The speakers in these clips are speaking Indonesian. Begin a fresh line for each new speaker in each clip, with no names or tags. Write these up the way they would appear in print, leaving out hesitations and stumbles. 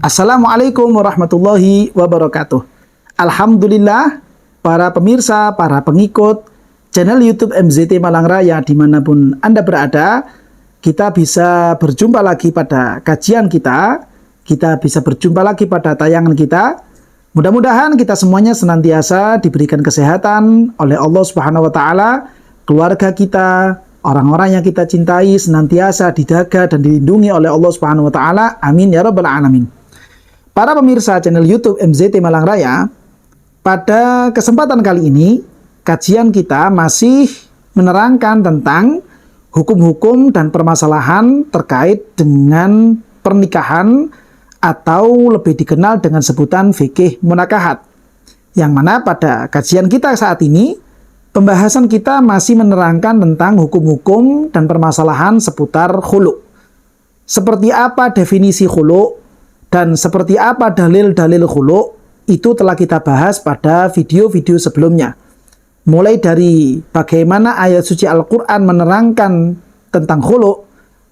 Assalamualaikum warahmatullahi wabarakatuh. Alhamdulillah, para pemirsa, para pengikut channel YouTube MZT Malang Raya dimanapun Anda berada, kita bisa berjumpa lagi pada kajian kita bisa berjumpa lagi pada tayangan kita. Mudah-mudahan kita semuanya senantiasa diberikan kesehatan oleh Allah Subhanahu wa Ta'ala, keluarga kita, orang-orang yang kita cintai senantiasa dijaga dan dilindungi oleh Allah Subhanahu wa Ta'ala. Amin ya rabbal alamin. Para pemirsa channel YouTube MZT Malang Raya, pada kesempatan kali ini kajian kita masih menerangkan tentang hukum-hukum dan permasalahan terkait dengan pernikahan atau lebih dikenal dengan sebutan fikih munakahat. Yang mana pada kajian kita saat ini, pembahasan kita masih menerangkan tentang hukum-hukum dan permasalahan seputar khulu. Seperti apa definisi khulu dan seperti apa dalil-dalil khulu, itu telah kita bahas pada video-video sebelumnya. Mulai dari bagaimana ayat suci Al-Quran menerangkan tentang khulu,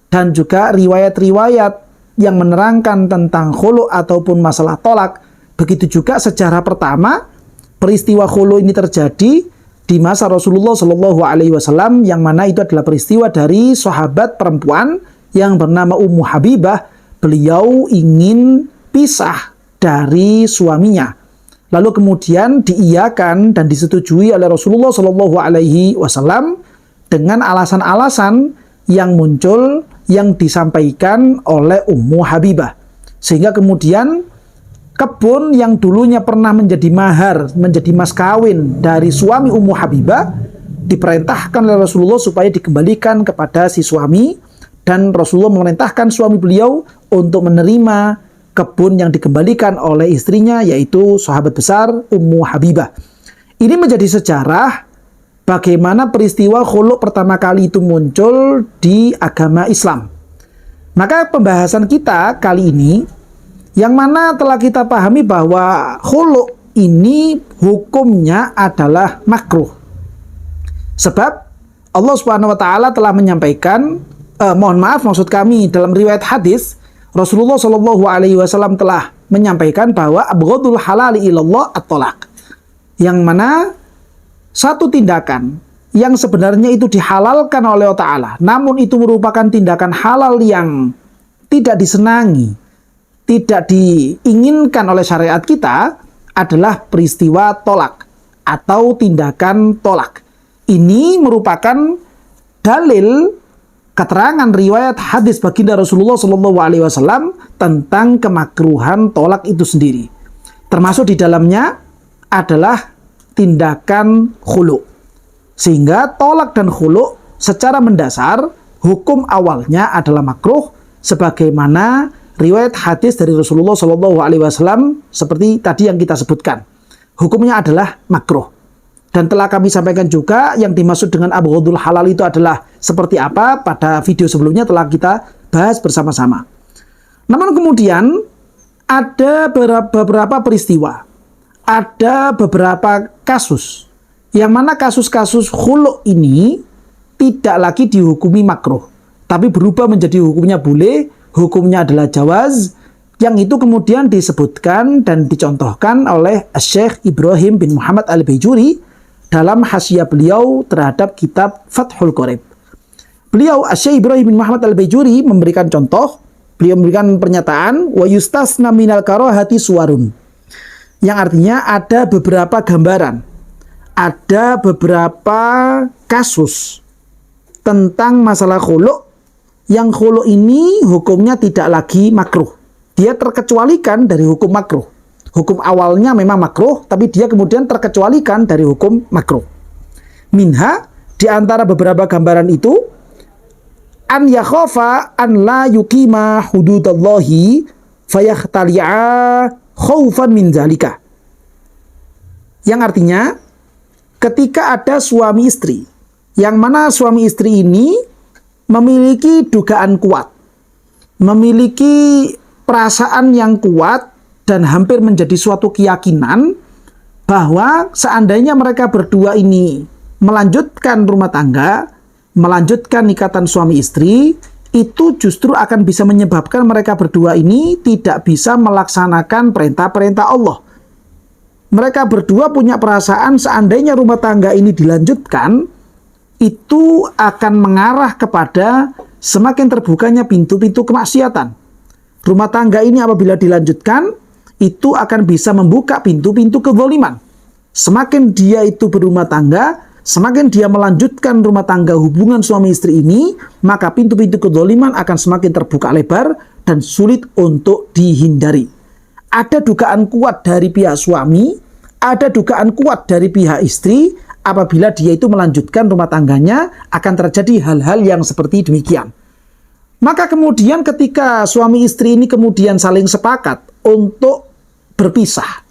dan juga riwayat-riwayat yang menerangkan tentang khulu ataupun masalah tolak. Begitu juga sejarah pertama peristiwa khulu ini terjadi di masa Rasulullah Shallallahu Alaihi Wasallam, yang mana itu adalah peristiwa dari sahabat perempuan yang bernama Ummu Habibah. Beliau ingin pisah dari suaminya, lalu kemudian diiyakan dan disetujui oleh Rasulullah Shallallahu Alaihi Wasallam dengan alasan-alasan yang muncul yang disampaikan oleh Ummu Habibah, sehingga kemudian kebun yang dulunya pernah menjadi mahar, menjadi mas kawin dari suami Ummu Habibah, diperintahkan oleh Rasulullah supaya dikembalikan kepada si suami, dan Rasulullah memerintahkan suami beliau untuk menerima kebun yang dikembalikan oleh istrinya, yaitu sahabat besar Ummu Habibah. Ini menjadi sejarah bagaimana peristiwa khulu pertama kali itu muncul di agama Islam. Maka pembahasan kita kali ini, yang mana telah kita pahami bahwa khulu ini hukumnya adalah makruh. Sebab Allah Subhanahu wa Ta'ala telah menyampaikan, maksud kami dalam riwayat hadis, Rasulullah Shallallahu Alaihi Wasallam telah menyampaikan bahwa abghadul halali ilallah at-tolak, yang mana satu tindakan yang sebenarnya itu dihalalkan oleh Allah Ta'ala, namun itu merupakan tindakan halal yang tidak disenangi, tidak diinginkan oleh syariat kita, adalah peristiwa tolak atau tindakan tolak. Ini merupakan dalil keterangan riwayat hadis baginda Rasulullah Shallallahu Alaihi Wasallam tentang kemakruhan tolak itu sendiri. Termasuk di dalamnya adalah tindakan khulu. Sehingga tolak dan khulu secara mendasar hukum awalnya adalah makruh, sebagaimana riwayat hadis dari Rasulullah Shallallahu Alaihi Wasallam seperti tadi yang kita sebutkan. Hukumnya adalah makruh. Dan telah kami sampaikan juga yang dimaksud dengan abghadul halal itu adalah seperti apa pada video sebelumnya telah kita bahas bersama-sama. Namun kemudian ada beberapa peristiwa, ada beberapa kasus, yang mana kasus-kasus khulu ini tidak lagi dihukumi makruh, tapi berubah menjadi hukumnya boleh, hukumnya adalah jawaz, yang itu kemudian disebutkan dan dicontohkan oleh Syekh Ibrahim bin Muhammad Al-Baijuri dalam hasyiah beliau terhadap kitab Fathul Qorib. Beliau, Syekh Ibrahim bin Muhammad Al-Baijuri, memberikan contoh, beliau memberikan pernyataan, wa yustasna minal karahati suwarun, yang artinya ada beberapa gambaran, ada beberapa kasus tentang masalah khulu, yang khulu ini hukumnya tidak lagi makruh. Dia terkecualikan dari hukum makruh. Hukum awalnya memang makruh, tapi dia kemudian terkecualikan dari hukum makruh. Minha, di antara beberapa gambaran itu, an yakhafa an la yuqima hududallahi fayakhtali'a khaufan min zalika. Yang artinya, ketika ada suami istri, yang mana suami istri ini memiliki dugaan kuat, memiliki perasaan yang kuat, dan hampir menjadi suatu keyakinan bahwa seandainya mereka berdua ini melanjutkan rumah tangga, melanjutkan ikatan suami istri, itu justru akan bisa menyebabkan mereka berdua ini tidak bisa melaksanakan perintah-perintah Allah. Mereka berdua punya perasaan seandainya rumah tangga ini dilanjutkan, itu akan mengarah kepada semakin terbukanya pintu-pintu kemaksiatan. Rumah tangga ini apabila dilanjutkan, itu akan bisa membuka pintu-pintu kezaliman. Semakin dia itu berumah tangga, semakin dia melanjutkan rumah tangga hubungan suami istri ini, maka pintu-pintu kezaliman akan semakin terbuka lebar dan sulit untuk dihindari. Ada dugaan kuat dari pihak suami, ada dugaan kuat dari pihak istri, apabila dia itu melanjutkan rumah tangganya akan terjadi hal-hal yang seperti demikian. Maka kemudian ketika suami istri ini kemudian saling sepakat untuk berpisah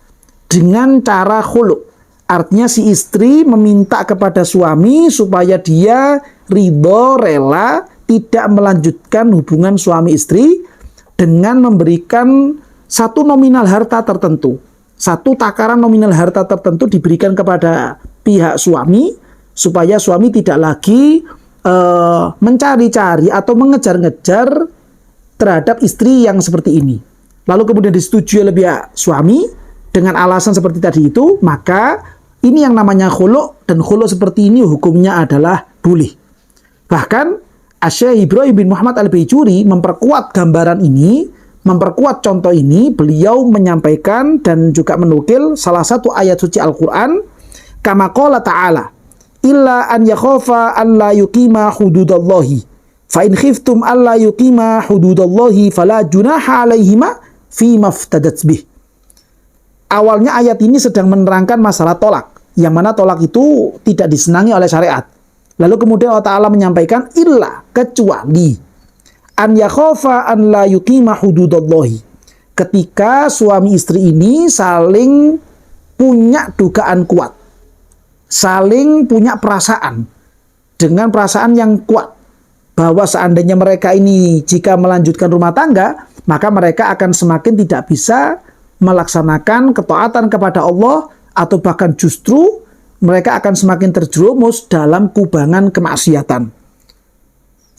dengan cara khulu'. Artinya si istri meminta kepada suami supaya dia ridho, rela, tidak melanjutkan hubungan suami istri dengan memberikan satu nominal harta tertentu. Satu takaran nominal harta tertentu diberikan kepada pihak suami supaya suami tidak lagi mencari-cari atau mengejar-ngejar terhadap istri yang seperti ini. Lalu kemudian disetujui oleh pihak suami dengan alasan seperti tadi itu, maka ini yang namanya khulu', dan khulu' seperti ini hukumnya adalah boleh. Bahkan Asy-Syaikh Ibrahim bin Muhammad Al-Baijuri memperkuat gambaran ini, memperkuat contoh ini. Beliau menyampaikan dan juga menukil salah satu ayat suci Al-Quran, kama qala ta'ala, illa an yakhafa an la yuqima hududallahi fa in khiftum an la yuqima hududallahi fala junaha alaihima fi maftadat bih. Awalnya ayat ini sedang menerangkan masalah tolak, yang mana tolak itu tidak disenangi oleh syariat. Lalu kemudian Allah Ta'ala menyampaikan illa, kecuali an yakhafa an la yuqima hududallahi, ketika suami istri ini saling punya dugaan kuat, saling punya perasaan, dengan perasaan yang kuat, bahwa seandainya mereka ini jika melanjutkan rumah tangga, maka mereka akan semakin tidak bisa melaksanakan ketaatan kepada Allah, atau bahkan justru mereka akan semakin terjerumus dalam kubangan kemaksiatan.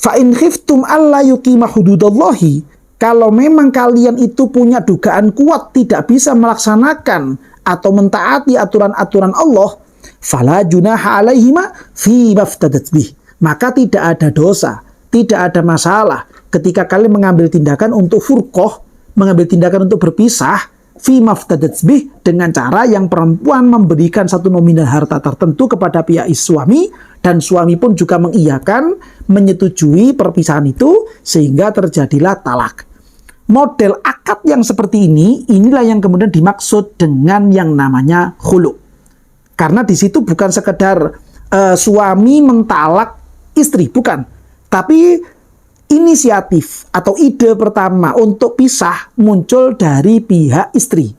Fa in khiftum alla yuqima hududallahi, kalau memang kalian itu punya dugaan kuat tidak bisa melaksanakan atau mentaati aturan-aturan Allah, fala junaha alaihima fi maftadat bih, maka tidak ada dosa, tidak ada masalah ketika kalian mengambil tindakan untuk furqah, mengambil tindakan untuk berpisah, fi maftadat bih, dengan cara yang perempuan memberikan satu nominal harta tertentu kepada pihak suami, dan suami pun juga mengiyakan, menyetujui perpisahan itu, sehingga terjadilah talak. Model akad yang seperti ini, inilah yang kemudian dimaksud dengan yang namanya khulu'. Karena di situ bukan sekedar suami mentalak istri, bukan. Tapi inisiatif atau ide pertama untuk pisah muncul dari pihak istri.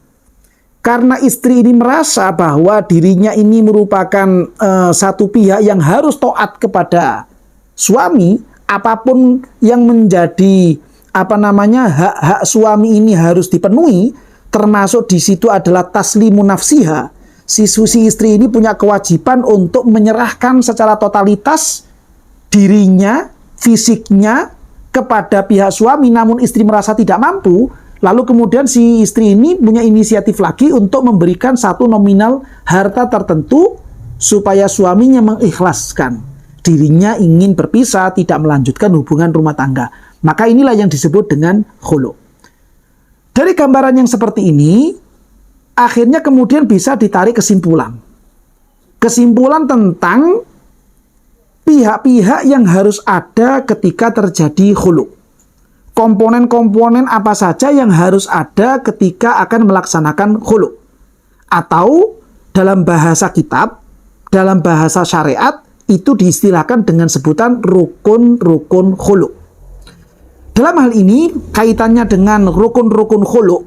Karena istri ini merasa bahwa dirinya ini merupakan satu pihak yang harus taat kepada suami, apapun yang menjadi hak-hak suami ini harus dipenuhi, termasuk di situ adalah taslimu nafsiha. Si istri ini punya kewajiban untuk menyerahkan secara totalitas dirinya, fisiknya kepada pihak suami, namun istri merasa tidak mampu. Lalu kemudian si istri ini punya inisiatif lagi untuk memberikan satu nominal harta tertentu supaya suaminya mengikhlaskan dirinya ingin berpisah, tidak melanjutkan hubungan rumah tangga. Maka inilah yang disebut dengan khulu'. Dari gambaran yang seperti ini, akhirnya kemudian bisa ditarik kesimpulan. Kesimpulan tentang pihak-pihak yang harus ada ketika terjadi khulu'. Komponen-komponen apa saja yang harus ada ketika akan melaksanakan khulu'. Atau dalam bahasa kitab, dalam bahasa syariat, itu diistilahkan dengan sebutan rukun-rukun khulu'. Dalam hal ini, kaitannya dengan rukun-rukun khulu',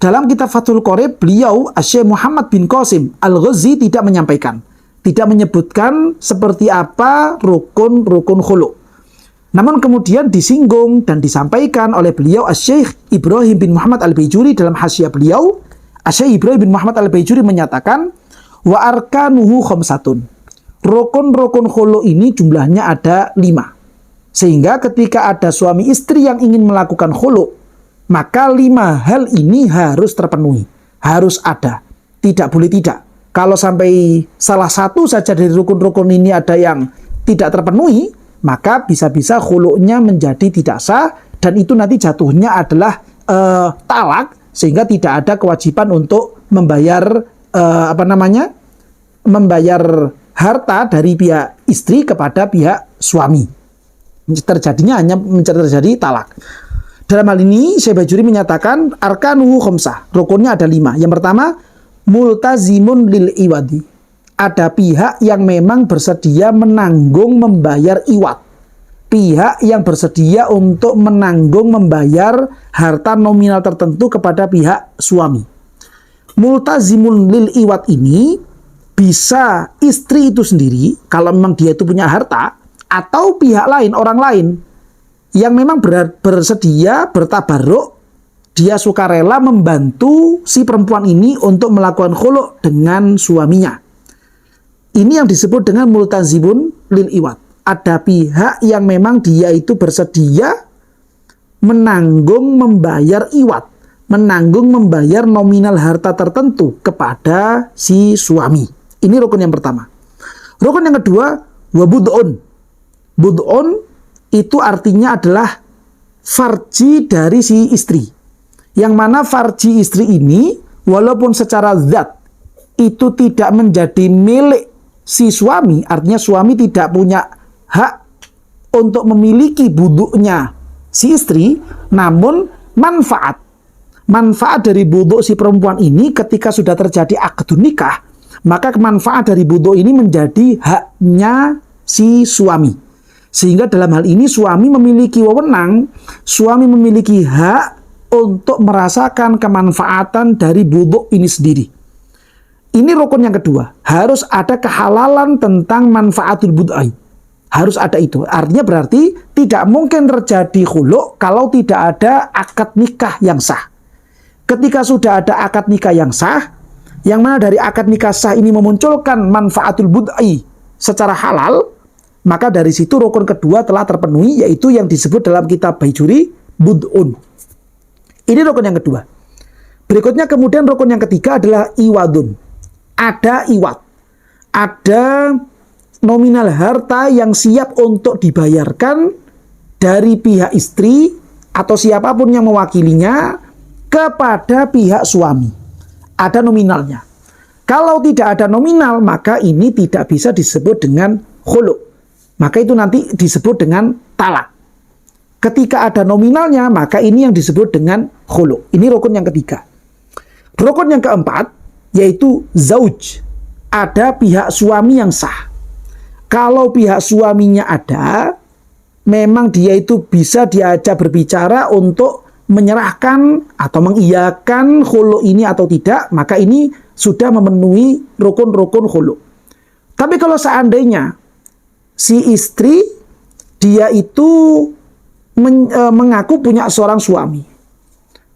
dalam kitab Fathul Qorib, beliau, Asy-Syaikh Muhammad bin Qasim Al-Ghazi, tidak menyampaikan, tidak menyebutkan seperti apa rukun-rukun khulu'. Namun kemudian disinggung dan disampaikan oleh beliau Asy-Syaikh Ibrahim bin Muhammad Al-Baijuri dalam hasyiah beliau. Asy-Syaikh Ibrahim bin Muhammad Al-Baijuri menyatakan, wa arkanuhu khamsatun. Rukun-rukun khulu' ini jumlahnya ada 5. Sehingga ketika ada suami istri yang ingin melakukan khulu, maka 5 hal ini harus terpenuhi, harus ada, tidak boleh tidak. Kalau sampai salah satu saja dari rukun-rukun ini ada yang tidak terpenuhi, maka bisa-bisa khulu'nya menjadi tidak sah, dan itu nanti jatuhnya adalah talak, sehingga tidak ada kewajiban untuk membayar membayar harta dari pihak istri kepada pihak suami. Terjadinya hanya terjadi talak. Dalam hal ini Syekh Bajuri menyatakan arkanuhu khamsah, rukunnya ada 5. Yang pertama, multazimun lil iwadi, ada pihak yang memang bersedia menanggung membayar iwad, pihak yang bersedia untuk menanggung membayar harta nominal tertentu kepada pihak suami. Multazimun lil iwad ini bisa istri itu sendiri kalau memang dia itu punya harta, atau pihak lain, orang lain yang memang bersedia bertabarruk, dia sukarela membantu si perempuan ini untuk melakukan khulu' dengan suaminya. Ini yang disebut dengan multazibun lil iwad. Ada pihak yang memang dia itu bersedia menanggung membayar iwad, menanggung membayar nominal harta tertentu kepada si suami. Ini rukun yang pertama. Rukun yang kedua, wabud'un. Bud'un itu artinya adalah farji dari si istri. Yang mana farji istri ini walaupun secara zat itu tidak menjadi milik si suami, artinya suami tidak punya hak untuk memiliki buduknya si istri, namun manfaat dari buduk si perempuan ini ketika sudah terjadi akad nikah, maka manfaat dari buduk ini menjadi haknya si suami. Sehingga dalam hal ini suami memiliki wewenang, suami memiliki hak untuk merasakan kemanfaatan dari buduk ini sendiri. Ini rukun yang kedua. Harus ada kehalalan tentang manfaatul budai. Harus ada itu. Artinya berarti tidak mungkin terjadi khulu' kalau tidak ada akad nikah yang sah. Ketika sudah ada akad nikah yang sah, yang mana dari akad nikah sah ini memunculkan manfaatul budai secara halal, maka dari situ rukun kedua telah terpenuhi, yaitu yang disebut dalam kitab Bajuri bud'un. Ini rukun yang kedua. Berikutnya kemudian rukun yang ketiga adalah iwadun. Ada iwad. Ada nominal harta yang siap untuk dibayarkan dari pihak istri atau siapapun yang mewakilinya kepada pihak suami. Ada nominalnya. Kalau tidak ada nominal, maka ini tidak bisa disebut dengan khulu'. Maka itu nanti disebut dengan talak. Ketika ada nominalnya, maka ini yang disebut dengan khulu'. Ini rukun yang ketiga. Rukun yang keempat, yaitu zauj. Ada pihak suami yang sah. Kalau pihak suaminya ada, memang dia itu bisa diajak berbicara untuk menyerahkan atau mengiyakan khulu' ini atau tidak, maka ini sudah memenuhi rukun-rukun khulu'. Tapi kalau seandainya si istri dia itu mengaku punya seorang suami,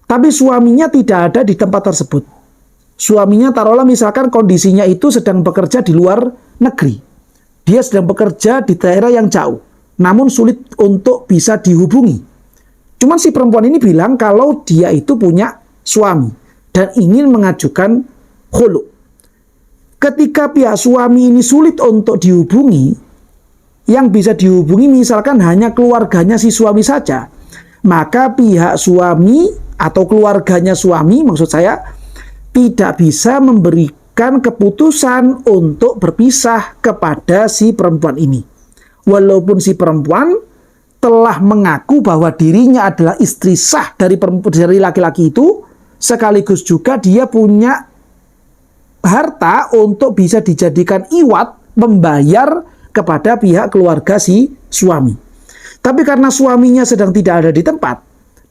tapi suaminya tidak ada di tempat tersebut. Suaminya taruhlah misalkan kondisinya itu sedang bekerja di luar negeri. Dia sedang bekerja di daerah yang jauh, namun sulit untuk bisa dihubungi. Cuman si perempuan ini bilang kalau dia itu punya suami dan ingin mengajukan khulu'. Ketika pihak suami ini sulit untuk dihubungi, yang bisa dihubungi misalkan hanya keluarganya si suami saja, maka pihak suami atau keluarganya suami, maksud saya, tidak bisa memberikan keputusan untuk berpisah kepada si perempuan ini. Walaupun si perempuan telah mengaku bahwa dirinya adalah istri sah dari laki-laki itu, sekaligus juga dia punya harta untuk bisa dijadikan iwad membayar kepada pihak keluarga si suami. Tapi karena suaminya sedang tidak ada di tempat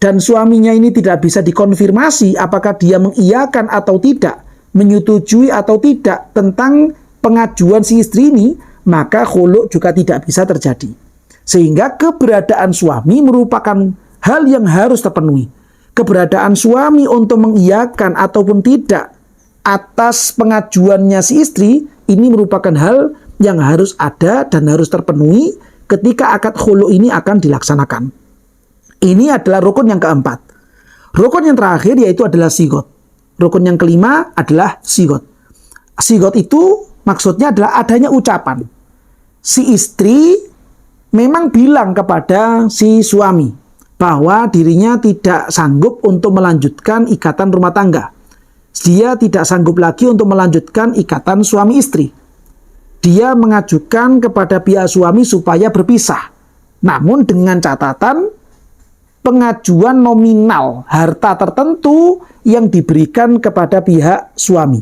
dan suaminya ini tidak bisa dikonfirmasi apakah dia mengiyakan atau tidak, menyetujui atau tidak tentang pengajuan si istri ini, maka khulu' juga tidak bisa terjadi. Sehingga keberadaan suami merupakan hal yang harus terpenuhi. Keberadaan suami untuk mengiyakan ataupun tidak atas pengajuannya si istri ini merupakan hal yang harus ada dan harus terpenuhi ketika akad khulu ini akan dilaksanakan. Ini adalah rukun yang keempat. Rukun yang terakhir yaitu adalah sigot. Rukun yang kelima adalah sigot. Sigot itu maksudnya adalah adanya ucapan. Si istri memang bilang kepada si suami bahwa dirinya tidak sanggup untuk melanjutkan ikatan rumah tangga. Dia tidak sanggup lagi untuk melanjutkan ikatan suami istri. Dia mengajukan kepada pihak suami supaya berpisah. Namun dengan catatan pengajuan nominal harta tertentu yang diberikan kepada pihak suami.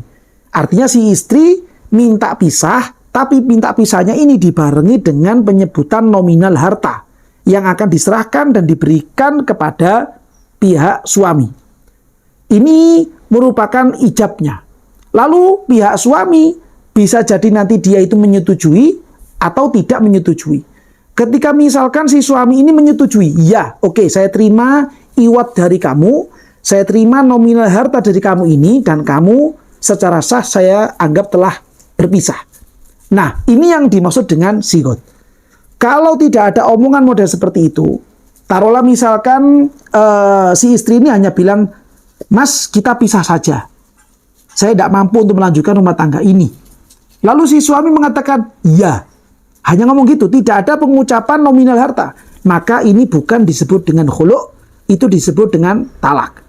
Artinya si istri minta pisah, tapi minta pisahnya ini dibarengi dengan penyebutan nominal harta yang akan diserahkan dan diberikan kepada pihak suami. Ini merupakan ijabnya. Lalu pihak suami bisa jadi nanti dia itu menyetujui atau tidak menyetujui. Ketika misalkan si suami ini menyetujui, ya oke, saya terima iwat dari kamu, saya terima nominal harta dari kamu ini, dan kamu secara sah saya anggap telah berpisah. Nah, ini yang dimaksud dengan sigot. Kalau tidak ada omongan model seperti itu, taruhlah misalkan si istri ini hanya bilang, Mas, kita pisah saja. Saya tidak mampu untuk melanjutkan rumah tangga ini. Lalu si suami mengatakan, ya. Hanya ngomong gitu, tidak ada pengucapan nominal harta. Maka ini bukan disebut dengan khulu', itu disebut dengan talak.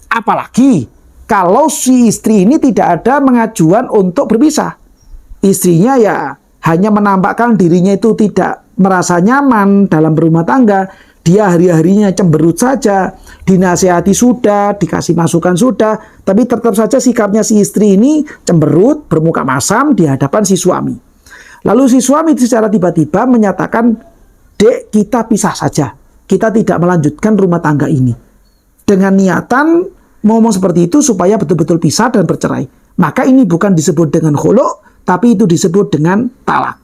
Apalagi kalau si istri ini tidak ada mengajuan untuk berpisah. Istrinya ya hanya menampakkan dirinya itu tidak merasa nyaman dalam berumah tangga. Dia hari-harinya cemberut saja, dinasihati sudah, dikasih masukan sudah, tapi tetap saja sikapnya si istri ini cemberut, bermuka masam di hadapan si suami. Lalu si suami secara tiba-tiba menyatakan, Dek, kita pisah saja. Kita tidak melanjutkan rumah tangga ini. Dengan niatan ngomong seperti itu supaya betul-betul pisah dan bercerai. Maka ini bukan disebut dengan khulu', tapi itu disebut dengan talak.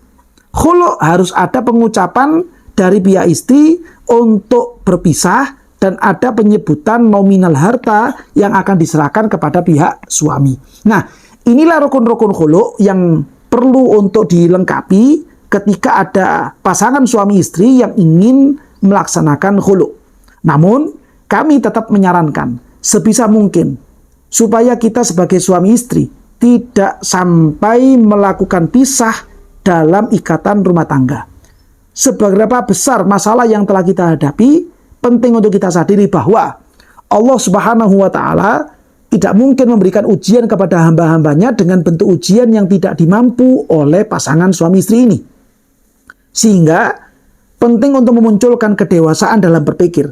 Khulu' harus ada pengucapan dari pihak istri untuk berpisah dan ada penyebutan nominal harta yang akan diserahkan kepada pihak suami. Nah, inilah rukun-rukun khulu' yang perlu untuk dilengkapi ketika ada pasangan suami istri yang ingin melaksanakan khulu'. Namun, kami tetap menyarankan sebisa mungkin supaya kita sebagai suami istri tidak sampai melakukan pisah dalam ikatan rumah tangga. Seberapa besar masalah yang telah kita hadapi, penting untuk kita sadari bahwa Allah Subhanahu wa Ta'ala tidak mungkin memberikan ujian kepada hamba-hambanya dengan bentuk ujian yang tidak dimampu oleh pasangan suami istri ini. Sehingga penting untuk memunculkan kedewasaan dalam berpikir,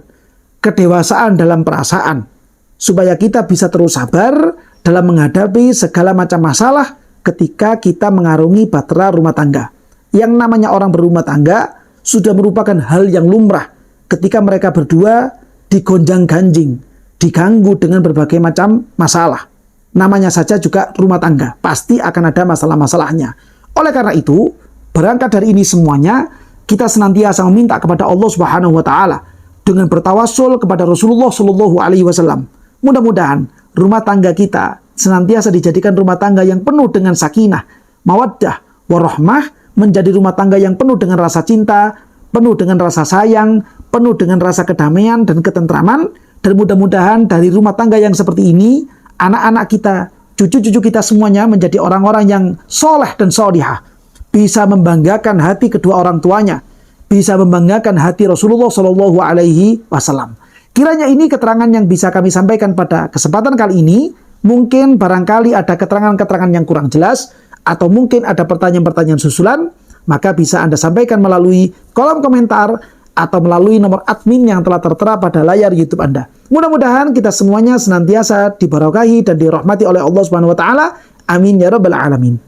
kedewasaan dalam perasaan, supaya kita bisa terus sabar dalam menghadapi segala macam masalah ketika kita mengarungi bahtera rumah tangga. Yang namanya orang berumah tangga sudah merupakan hal yang lumrah ketika mereka berdua digonjang-ganjing, diganggu dengan berbagai macam masalah. Namanya saja juga rumah tangga, pasti akan ada masalah-masalahnya. Oleh karena itu, berangkat dari ini semuanya, kita senantiasa meminta kepada Allah Subhanahu wa Ta'ala dengan bertawassul kepada Rasulullah Shallallahu Alaihi Wasallam. Mudah-mudahan rumah tangga kita senantiasa dijadikan rumah tangga yang penuh dengan sakinah, mawaddah, warahmah, menjadi rumah tangga yang penuh dengan rasa cinta, penuh dengan rasa sayang, penuh dengan rasa kedamaian dan ketentraman. Dan mudah-mudahan dari rumah tangga yang seperti ini, anak-anak kita, cucu-cucu kita semuanya menjadi orang-orang yang soleh dan solihah. Bisa membanggakan hati kedua orang tuanya. Bisa membanggakan hati Rasulullah Shallallahu Alaihi Wasallam. Kiranya ini keterangan yang bisa kami sampaikan pada kesempatan kali ini. Mungkin barangkali ada keterangan-keterangan yang kurang jelas, atau mungkin ada pertanyaan-pertanyaan susulan, maka bisa Anda sampaikan melalui kolom komentar atau melalui nomor admin yang telah tertera pada layar YouTube Anda. Mudah-mudahan kita semuanya senantiasa diberkahi dan dirahmati oleh Allah Subhanahu wa Ta'ala. Amin ya rabbal alamin.